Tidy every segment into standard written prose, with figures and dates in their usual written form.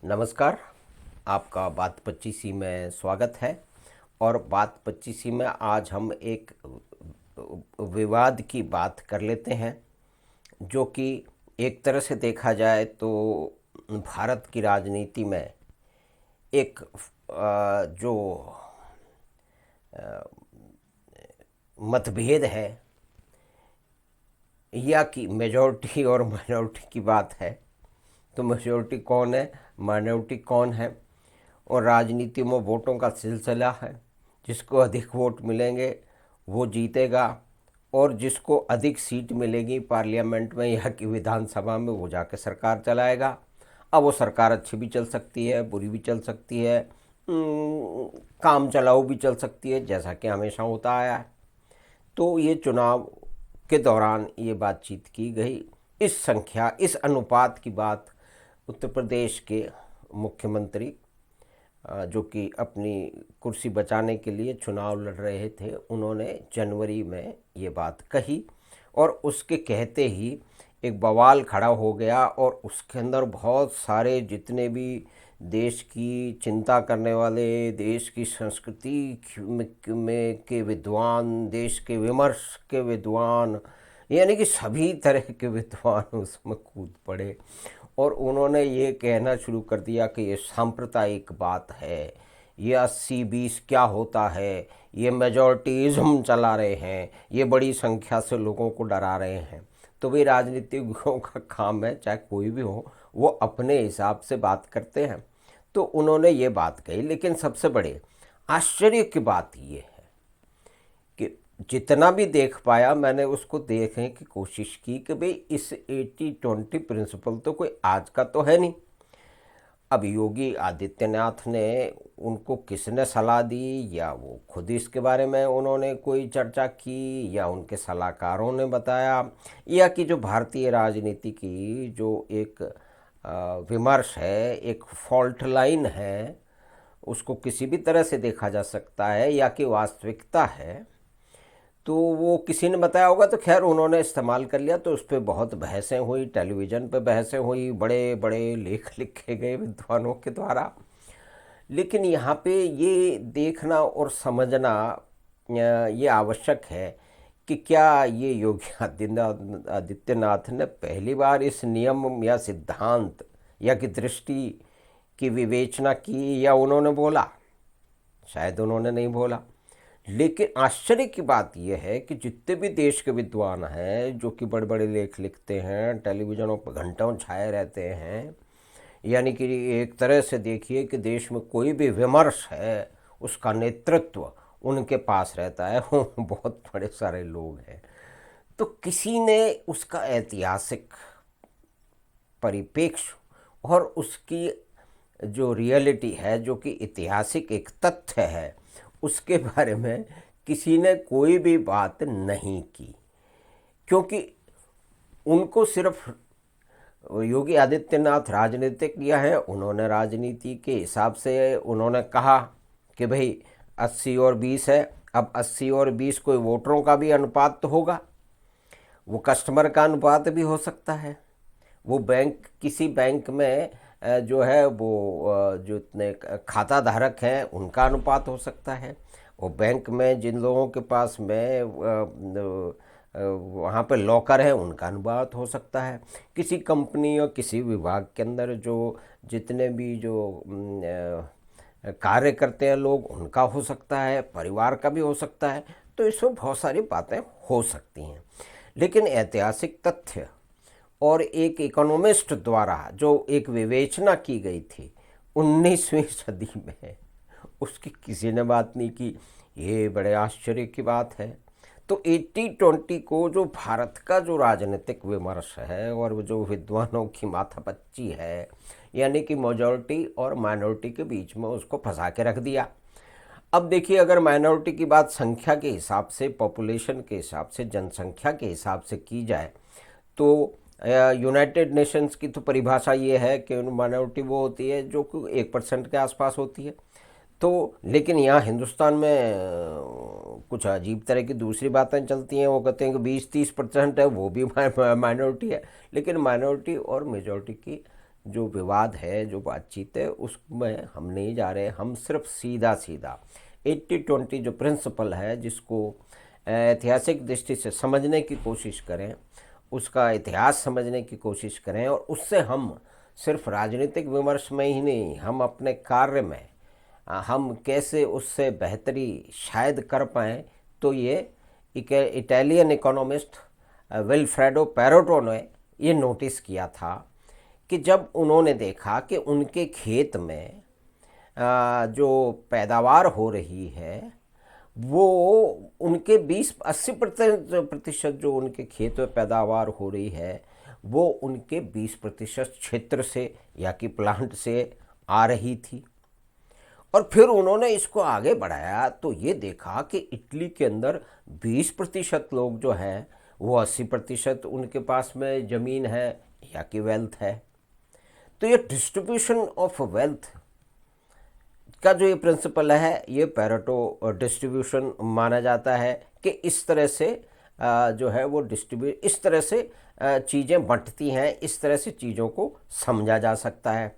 नमस्कार। आपका बात 25 में स्वागत है। और बात 25 में आज हम एक विवाद की बात कर लेते हैं, जो कि एक तरह से देखा जाए तो भारत की राजनीति में एक जो मतभेद है, या कि मेजॉरिटी और माइनॉरिटी की बात है। तो मेजॉरिटी कौन है, माइनॉरिटी कौन है, और राजनीति में वोटों का सिलसिला है। जिसको अधिक वोट मिलेंगे वो जीतेगा, और जिसको अधिक सीट मिलेगी पार्लियामेंट में या कि विधानसभा में, वो जाके सरकार चलाएगा। अब वो सरकार अच्छी भी चल सकती है, बुरी भी चल सकती है, काम चलाऊ भी चल सकती है, जैसा कि हमेशा होता आया है। तो ये चुनाव के दौरान ये बातचीत की गई। इस अनुपात की बात उत्तर प्रदेश के मुख्यमंत्री, जो कि अपनी कुर्सी बचाने के लिए चुनाव लड़ रहे थे, उन्होंने जनवरी में ये बात कही। और उसके कहते ही एक बवाल खड़ा हो गया, और उसके अंदर बहुत सारे जितने भी देश की चिंता करने वाले, देश की संस्कृति में के विद्वान, देश के विमर्श के विद्वान, यानी कि सभी तरह के विद्वान उसमें कूद पड़े। और उन्होंने ये कहना शुरू कर दिया कि ये सांप्रदायिक बात है, ये 80-20 क्या होता है, ये मेजॉरिटीज़म चला रहे हैं, ये बड़ी संख्या से लोगों को डरा रहे हैं। तो भाई राजनीतिज्ञों का काम है, चाहे कोई भी हो, वो अपने हिसाब से बात करते हैं। तो उन्होंने ये बात कही। लेकिन सबसे बड़े आश्चर्य की बात ये है कि जितना भी देख पाया मैंने, उसको देखने की कोशिश की कि भाई इस 80-20 प्रिंसिपल तो कोई आज का तो है नहीं। अब योगी आदित्यनाथ ने, उनको किसने सलाह दी, या वो खुद इसके बारे में उन्होंने कोई चर्चा की, या उनके सलाहकारों ने बताया, या कि जो भारतीय राजनीति की जो एक विमर्श है, एक फॉल्ट लाइन है, उसको किसी भी तरह से देखा जा सकता है, या कि वास्तविकता है, तो वो किसी ने बताया होगा। तो खैर उन्होंने इस्तेमाल कर लिया, तो उस पर बहुत बहसें हुई, टेलीविज़न पे बहसें हुई, बड़े बड़े लेख लिखे गए विद्वानों के द्वारा। लेकिन यहाँ पे ये देखना और समझना ये आवश्यक है कि क्या ये योगी आदित्यनाथ ने पहली बार इस नियम या सिद्धांत या कि दृष्टि की विवेचना की, या उन्होंने बोला? शायद उन्होंने नहीं बोला। लेकिन आश्चर्य की बात यह है कि जितने भी देश के विद्वान हैं, जो कि बड़े बड़े लेख लिखते हैं, टेलीविज़नों पर घंटों छाए रहते हैं, यानी कि एक तरह से देखिए कि देश में कोई भी विमर्श है, उसका नेतृत्व उनके पास रहता है। बहुत बड़े सारे लोग हैं। तो किसी ने उसका ऐतिहासिक परिप्रेक्ष्य और उसकी जो रियलिटी है, जो कि ऐतिहासिक एक तथ्य है, उसके बारे में किसी ने कोई भी बात नहीं की। क्योंकि उनको सिर्फ योगी आदित्यनाथ राजनीतिज्ञ हैं, उन्होंने राजनीति के हिसाब से उन्होंने कहा कि भाई 80 और 20 है। अब 80 और 20 कोई वोटरों का भी अनुपात तो होगा, वो कस्टमर का अनुपात भी हो सकता है, वो किसी बैंक में जो है वो जो इतने खाता धारक हैं उनका अनुपात हो सकता है, वो बैंक में जिन लोगों के पास में वहाँ पर लॉकर है उनका अनुपात हो सकता है, किसी कंपनी और किसी विभाग के अंदर जो जितने भी जो कार्य करते हैं लोग, उनका हो सकता है, परिवार का भी हो सकता है। तो इसमें बहुत सारी बातें हो सकती हैं। लेकिन ऐतिहासिक तथ्य और एक इकोनॉमिस्ट द्वारा जो एक विवेचना की गई थी 19वीं सदी में, उसकी किसी ने बात नहीं की। ये बड़े आश्चर्य की बात है। तो 80-20 को जो भारत का जो राजनीतिक विमर्श है और जो विद्वानों की माथापच्ची है, यानी कि मेजॉरिटी और माइनॉरिटी के बीच में उसको फंसा के रख दिया। अब देखिए, अगर माइनॉरिटी की बात संख्या के हिसाब से, पॉपुलेशन के हिसाब से, जनसंख्या के हिसाब से की जाए, तो यूनाइटेड नेशंस की तो परिभाषा ये है कि माइनॉरिटी वो होती है जो कि 1% के आसपास होती है। तो लेकिन यहाँ हिंदुस्तान में कुछ अजीब तरह की दूसरी बातें चलती हैं। वो कहते हैं कि 20-30% है, वो भी माइनॉरिटी है। लेकिन माइनॉरिटी और मेजॉरिटी की जो विवाद है, जो बातचीत है, उसमें हम नहीं जा रहे। हम सिर्फ सीधा सीधा 80-20 जो प्रिंसिपल है, जिसको ऐतिहासिक दृष्टि से समझने की कोशिश करें, उसका इतिहास समझने की कोशिश करें, और उससे हम सिर्फ राजनीतिक विमर्श में ही नहीं, हम अपने कार्य में हम कैसे उससे बेहतरी शायद कर पाएँ। तो ये इटालियन इकोनॉमिस्ट विल्फ्रेडो पेरोटो ने ये नोटिस किया था कि जब उन्होंने देखा कि उनके खेत में जो पैदावार हो रही है, वो उनके 20-80 प्रतिशत जो उनके खेत में पैदावार हो रही है, वो उनके 20% क्षेत्र से या कि प्लांट से आ रही थी। और फिर उन्होंने इसको आगे बढ़ाया तो ये देखा कि इटली के अंदर 20% लोग जो हैं, वो 80% उनके पास में ज़मीन है या कि वेल्थ है। तो ये डिस्ट्रीब्यूशन ऑफ वेल्थ का जो ये प्रिंसिपल है, ये पेरेटो डिस्ट्रीब्यूशन माना जाता है कि इस तरह से जो है वो इस तरह से चीज़ें बंटती हैं, इस तरह से चीज़ों को समझा जा सकता है।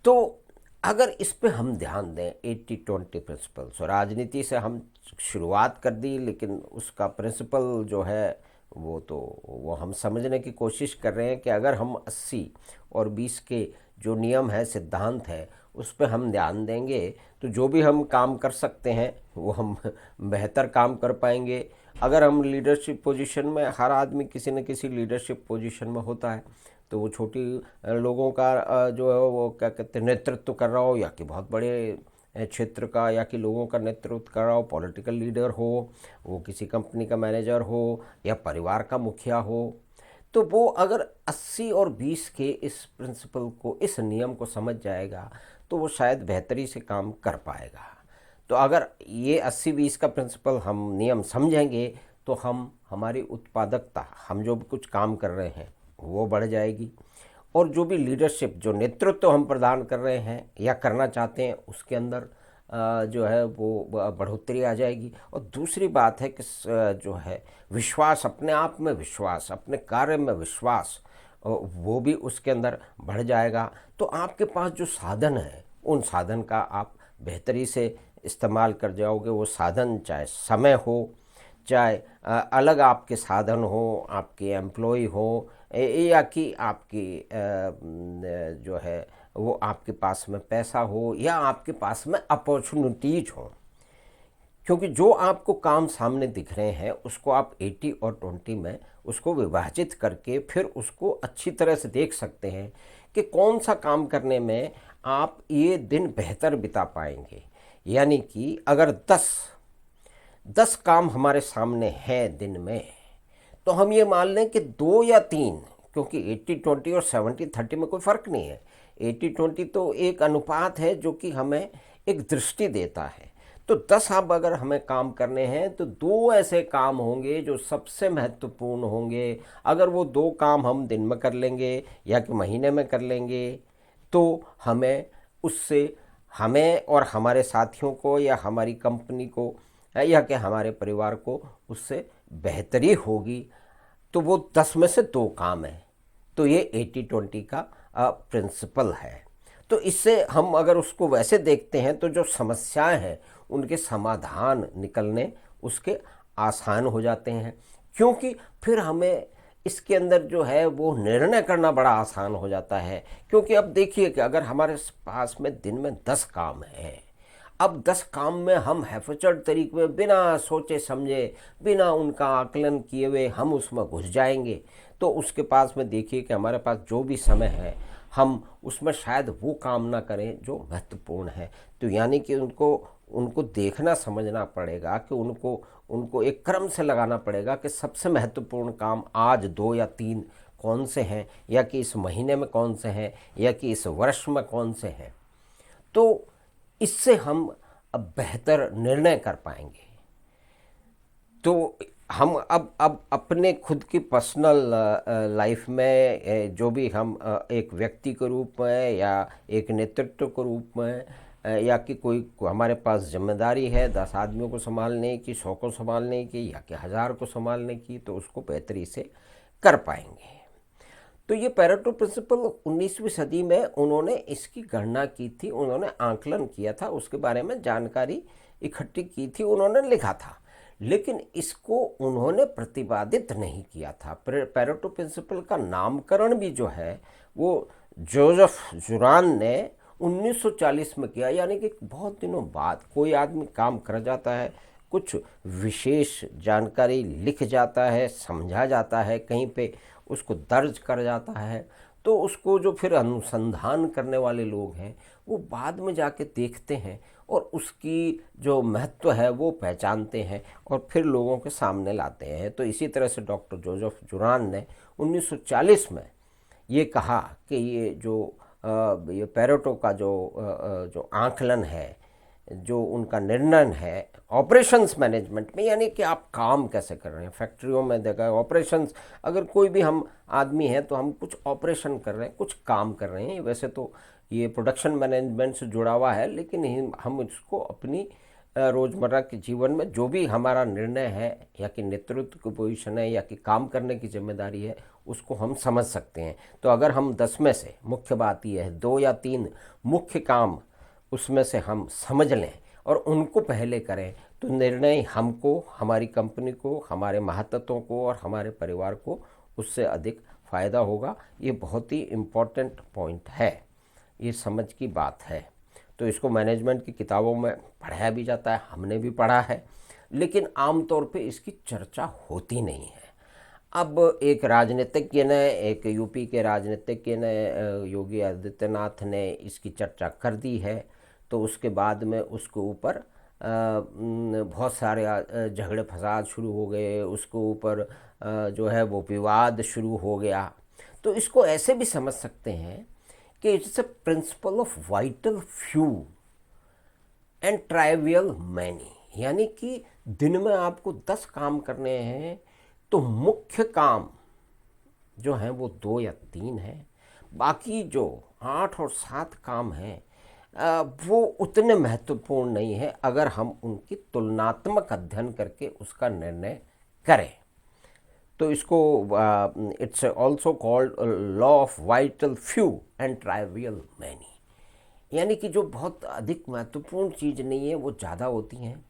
तो अगर इस पे हम ध्यान दें 80-20 प्रिंसिपल्स, और राजनीति से हम शुरुआत कर दी, लेकिन उसका प्रिंसिपल जो है वो हम समझने की कोशिश कर रहे हैं कि अगर हम 80 और 20 के जो नियम है, सिद्धांत है, उस पर हम ध्यान देंगे तो जो भी हम काम कर सकते हैं वो हम बेहतर काम कर पाएंगे। अगर हम लीडरशिप पोजीशन में, हर आदमी किसी न किसी लीडरशिप पोजीशन में होता है, तो वो छोटी लोगों का जो है वो क्या कहते हैं नेतृत्व कर रहा हो, या कि बहुत बड़े क्षेत्र का या कि लोगों का नेतृत्व कर रहा हो, पॉलिटिकल लीडर हो, वो किसी कंपनी का मैनेजर हो या परिवार का मुखिया हो, तो वो अगर 80 और 20 के इस प्रिंसिपल को, इस नियम को समझ जाएगा, तो वो शायद बेहतरी से काम कर पाएगा। तो अगर ये 80-20 का प्रिंसिपल हम नियम समझेंगे तो हमारी उत्पादकता, हम जो भी कुछ काम कर रहे हैं वो बढ़ जाएगी, और जो भी लीडरशिप, जो नेतृत्व हम प्रदान कर रहे हैं या करना चाहते हैं, उसके अंदर जो है वो बढ़ोतरी आ जाएगी। और दूसरी बात है कि जो है विश्वास, अपने आप में विश्वास, अपने कार्य में विश्वास, वो भी उसके अंदर बढ़ जाएगा। तो आपके पास जो साधन है, उन साधन का आप बेहतरी से इस्तेमाल कर जाओगे। वो साधन चाहे समय हो, चाहे अलग आपके साधन हो, आपके एम्प्लॉय हो, या कि आपकी जो है वो आपके पास में पैसा हो, या आपके पास में अपॉर्चुनिटीज हो। क्योंकि जो आपको काम सामने दिख रहे हैं, उसको आप 80 और 20 में उसको विभाजित करके फिर उसको अच्छी तरह से देख सकते हैं कि कौन सा काम करने में आप ये दिन बेहतर बिता पाएंगे। यानी कि अगर 10 काम हमारे सामने हैं दिन में, तो हम ये मान लें कि 2 या 3, क्योंकि 80-20 और 70-30 में कोई फ़र्क नहीं है। 80-20 तो एक अनुपात है जो कि हमें एक दृष्टि देता है। तो 10 अब अगर हमें काम करने हैं, तो 2 ऐसे काम होंगे जो सबसे महत्वपूर्ण होंगे। अगर वो 2 काम हम दिन में कर लेंगे या कि महीने में कर लेंगे, तो हमें और हमारे साथियों को या हमारी कंपनी को या कि हमारे परिवार को उससे बेहतरी होगी। तो वो 10 में से 2 काम है। तो ये 80-20 का प्रिंसिपल है। तो इससे हम अगर उसको वैसे देखते हैं, तो जो समस्याएं हैं उनके समाधान निकलने उसके आसान हो जाते हैं, क्योंकि फिर हमें इसके अंदर जो है वो निर्णय करना बड़ा आसान हो जाता है। क्योंकि अब देखिए कि अगर हमारे पास में दिन में 10 काम हैं, अब 10 काम में हम हैफचर्ड तरीके में, बिना सोचे समझे, बिना उनका आकलन किए हुए हम उसमें घुस जाएंगे, तो उसके पास में देखिए कि हमारे पास जो भी समय है, हम उसमें शायद वो काम ना करें जो महत्वपूर्ण है। तो यानी कि उनको देखना समझना पड़ेगा कि उनको एक क्रम से लगाना पड़ेगा कि सबसे महत्वपूर्ण काम आज 2 या 3 कौन से हैं, या कि इस महीने में कौन से हैं, या कि इस वर्ष में कौन से हैं। तो इससे हम अब बेहतर निर्णय कर पाएंगे। तो हम अब अपने खुद की पर्सनल लाइफ में जो भी हम एक व्यक्ति के रूप में या एक नेतृत्व के रूप में या कि कोई हमारे पास जिम्मेदारी है 10 आदमियों को संभालने की, 100 को संभालने की, या कि 1000 को संभालने की, तो उसको बेहतरी से कर पाएंगे। तो ये पेरेटो प्रिंसिपल 19वीं सदी में उन्होंने इसकी गणना की थी, उन्होंने आंकलन किया था, उसके बारे में जानकारी इकट्ठी की थी, उन्होंने लिखा था, लेकिन इसको उन्होंने प्रतिपादित नहीं किया था। पेरेटो प्रिंसिपल का नामकरण भी जो है वो जोसेफ जुरान ने 1940 में किया, यानी कि बहुत दिनों बाद कोई आदमी काम कर जाता है, कुछ विशेष जानकारी लिख जाता है, समझा जाता है, कहीं पे उसको दर्ज कर जाता है, तो उसको जो फिर अनुसंधान करने वाले लोग हैं वो बाद में जाके देखते हैं और उसकी जो महत्व है वो पहचानते हैं और फिर लोगों के सामने लाते हैं। तो इसी तरह से डॉक्टर जोसेफ जुरान ने 1940 में ये कहा कि ये पेरेटो का जो आंकलन है, जो उनका निर्णय है ऑपरेशंस मैनेजमेंट में, यानी कि आप काम कैसे कर रहे हैं। फैक्ट्रियों में देखा ऑपरेशंस, अगर कोई भी हम आदमी हैं तो हम कुछ ऑपरेशन कर रहे हैं, कुछ काम कर रहे हैं। वैसे तो ये प्रोडक्शन मैनेजमेंट से जुड़ा हुआ है, लेकिन हम इसको अपनी रोज़मर्रा के जीवन में जो भी हमारा निर्णय है या कि नेतृत्व की पोजीशन है या कि काम करने की जिम्मेदारी है, उसको हम समझ सकते हैं। तो अगर हम 10 में से, मुख्य बात यह है, 2 या 3 मुख्य काम उसमें से हम समझ लें और उनको पहले करें, तो निर्णय हमको, हमारी कंपनी को, हमारे महातत्वों को और हमारे परिवार को उससे अधिक फ़ायदा होगा। ये बहुत ही इम्पोर्टेंट पॉइंट है, ये समझ की बात है। तो इसको मैनेजमेंट की किताबों में पढ़ाया भी जाता है, हमने भी पढ़ा है, लेकिन आमतौर पे इसकी चर्चा होती नहीं है। अब एक राजनीतिज्ञ ने, एक यूपी के राजनीतिज्ञ ने, योगी आदित्यनाथ ने इसकी चर्चा कर दी है, तो उसके बाद में उसके ऊपर बहुत सारे झगड़े फसाद शुरू हो गए, उसके ऊपर जो है वो विवाद शुरू हो गया। तो इसको ऐसे भी समझ सकते हैं कि it's a principle of vital few and trivial many, यानी कि दिन में आपको 10 काम करने हैं तो मुख्य काम जो हैं वो 2 या 3 हैं, बाकी जो 8 और 7 काम हैं वो उतने महत्वपूर्ण नहीं है अगर हम उनकी तुलनात्मक अध्ययन करके उसका निर्णय करें। तो इसको it's also called law of vital few and trivial many, यानी कि जो बहुत अधिक महत्वपूर्ण चीज़ नहीं है वो ज़्यादा होती हैं।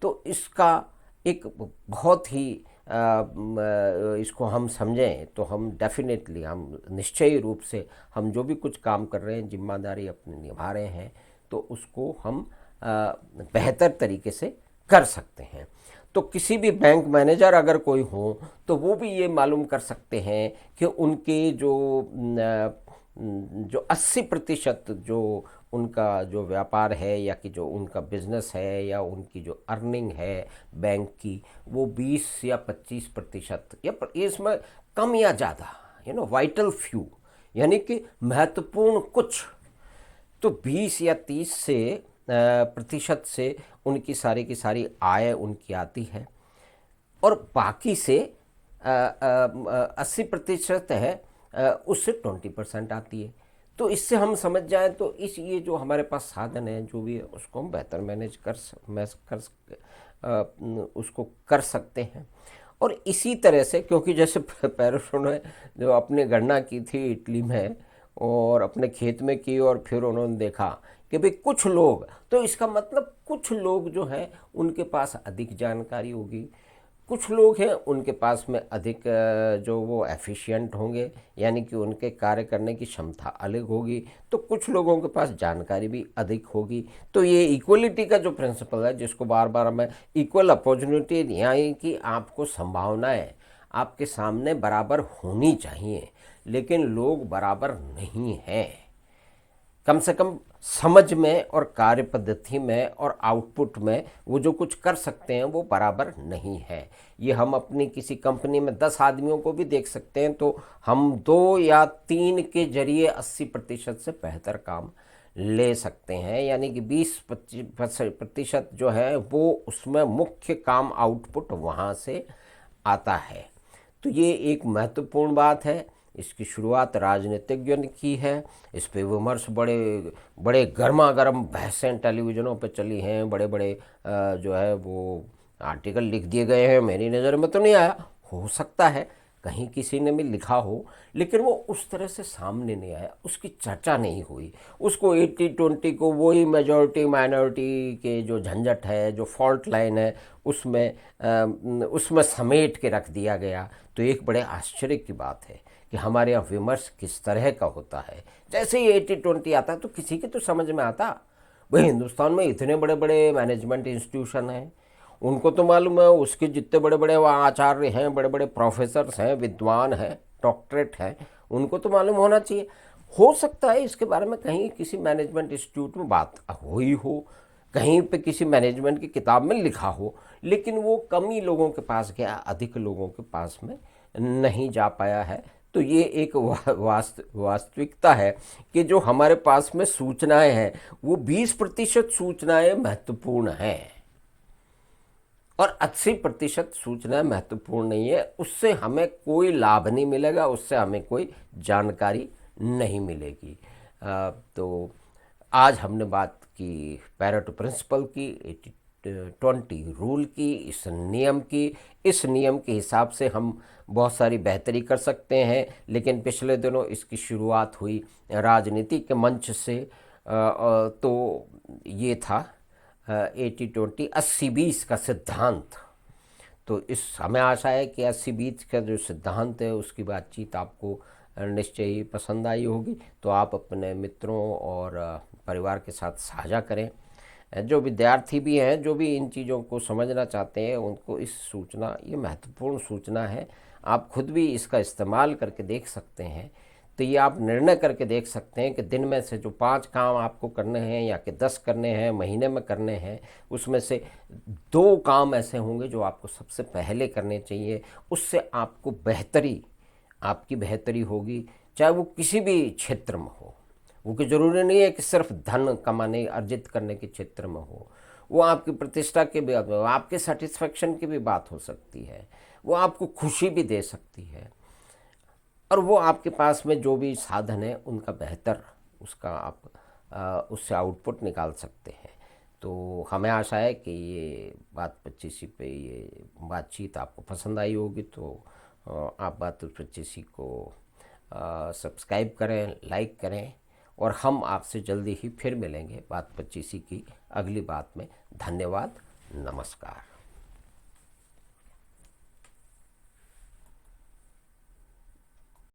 तो इसका एक बहुत ही इसको हम समझें तो हम डेफिनेटली, हम निश्चयी रूप से हम जो भी कुछ काम कर रहे हैं, जिम्मेदारी अपनी निभा रहे हैं, तो उसको हम बेहतर तरीके से कर सकते हैं। तो किसी भी बैंक मैनेजर अगर कोई हो तो वो भी ये मालूम कर सकते हैं कि उनके जो 80% जो उनका जो व्यापार है या कि जो उनका बिजनेस है या उनकी जो अर्निंग है बैंक की, वो 20 या 25% या इसमें कम या ज़्यादा, वाइटल फ्यू, यानी कि महत्वपूर्ण कुछ, तो 20 या 30 से प्रतिशत से उनकी सारी की सारी आय उनकी आती है और बाकी से 80% है, उससे 20% आती है। तो इससे हम समझ जाएं तो ये जो हमारे पास साधन है जो भी है उसको हम बेहतर मैनेज उसको कर सकते हैं। और इसी तरह से, क्योंकि जैसे पेरेटो ने जो अपनी गणना की थी इटली में और अपने खेत में की और फिर उन्होंने देखा कि भाई कुछ लोग, तो इसका मतलब कुछ लोग जो हैं उनके पास अधिक जानकारी होगी, कुछ लोग हैं उनके पास में अधिक जो वो एफिशिएंट होंगे, यानी कि उनके कार्य करने की क्षमता अलग होगी, तो कुछ लोगों के पास जानकारी भी अधिक होगी। तो ये इक्वलिटी का जो प्रिंसिपल है, जिसको बार बार मैं इक्वल अपॉर्चुनिटी, यानी कि आपको संभावनाएं आपके सामने बराबर होनी चाहिए, लेकिन लोग बराबर नहीं हैं, कम से कम समझ में और कार्य पद्धति में और आउटपुट में वो जो कुछ कर सकते हैं वो बराबर नहीं है। ये हम अपनी किसी कंपनी में 10 आदमियों को भी देख सकते हैं, तो हम 2 या 3 के जरिए 80% से बेहतर काम ले सकते हैं, यानी कि 20-25% जो है वो उसमें मुख्य काम आउटपुट वहाँ से आता है। तो ये एक महत्वपूर्ण बात है। इसकी शुरुआत राजनीतिज्ञों ने की है, इस पे विमर्श बड़े बड़े गर्मा गर्म बहसें टेलीविज़नों पे चली हैं, बड़े बड़े जो है वो आर्टिकल लिख दिए गए हैं। मेरी नज़र में तो नहीं आया, हो सकता है कहीं किसी ने भी लिखा हो, लेकिन वो उस तरह से सामने नहीं आया, उसकी चर्चा नहीं हुई। उसको 80-20 को वही मेजॉरिटी माइनॉरिटी के जो झंझट है, जो फॉल्ट लाइन है, उसमें समेट के रख दिया गया। तो एक बड़े आश्चर्य की बात है कि हमारे यहाँ विमर्श किस तरह का होता है। जैसे ही 80-20 आता है तो किसी की तो समझ में आता, भाई हिंदुस्तान में इतने बड़े बड़े मैनेजमेंट इंस्टीट्यूशन हैं, उनको तो मालूम है, उसके जितने बड़े बड़े वहाँ आचार्य हैं, बड़े बड़े प्रोफेसर्स हैं, विद्वान हैं, डॉक्टरेट हैं, उनको तो मालूम होना चाहिए। हो सकता है इसके बारे में कहीं किसी मैनेजमेंट इंस्टीट्यूट में बात हुई हो, कहीं पे किसी मैनेजमेंट की किताब में लिखा हो, लेकिन वो कम ही लोगों के पास गया, अधिक लोगों के पास में नहीं जा पाया है। तो ये एक वास्तविकता है कि जो हमारे पास में सूचनाएं हैं, वो 20% सूचनाएं महत्वपूर्ण हैं और 80% सूचनाएं महत्वपूर्ण नहीं है। उससे हमें कोई लाभ नहीं मिलेगा, उससे हमें कोई जानकारी नहीं मिलेगी। तो आज हमने बात की पैरेटो प्रिंसिपल की, 80-20 रूल की, इस नियम के हिसाब से हम बहुत सारी बेहतरी कर सकते हैं। लेकिन पिछले दिनों इसकी शुरुआत हुई राजनीति के मंच से। तो ये था 80-20 80-20 का सिद्धांत। तो इस हमें आशा है कि 80-20 का जो सिद्धांत है उसकी बातचीत आपको निश्चय ही पसंद आई होगी। तो आप अपने मित्रों और परिवार के साथ साझा करें। जो विद्यार्थी भी हैं, जो भी इन चीज़ों को समझना चाहते हैं, उनको इस सूचना, ये महत्वपूर्ण सूचना है, आप खुद भी इसका इस्तेमाल करके देख सकते हैं। तो ये आप निर्णय करके देख सकते हैं कि दिन में से जो 5 काम आपको करने हैं या कि 10 करने हैं, महीने में करने हैं, उसमें से 2 काम ऐसे होंगे जो आपको सबसे पहले करने चाहिए। उससे आपको आपकी बेहतरी होगी, चाहे वो किसी भी क्षेत्र में हो। वो कि ज़रूरी नहीं है कि सिर्फ धन कमाने, अर्जित करने के क्षेत्र में हो। वो आपकी प्रतिष्ठा की भी, आपके सेटिस्फेक्शन की भी बात हो सकती है, वो आपको खुशी भी दे सकती है, और वो आपके पास में जो भी साधन है उनका बेहतर उसका आप उससे आउटपुट निकाल सकते हैं। तो हमें आशा है कि ये बात 25 पे ये बातचीत आपको पसंद आई होगी। तो आप बात 25 को सब्सक्राइब करें, लाइक करें, और हम आपसे जल्दी ही फिर मिलेंगे बात 25 की अगली बात में। धन्यवाद, नमस्कार।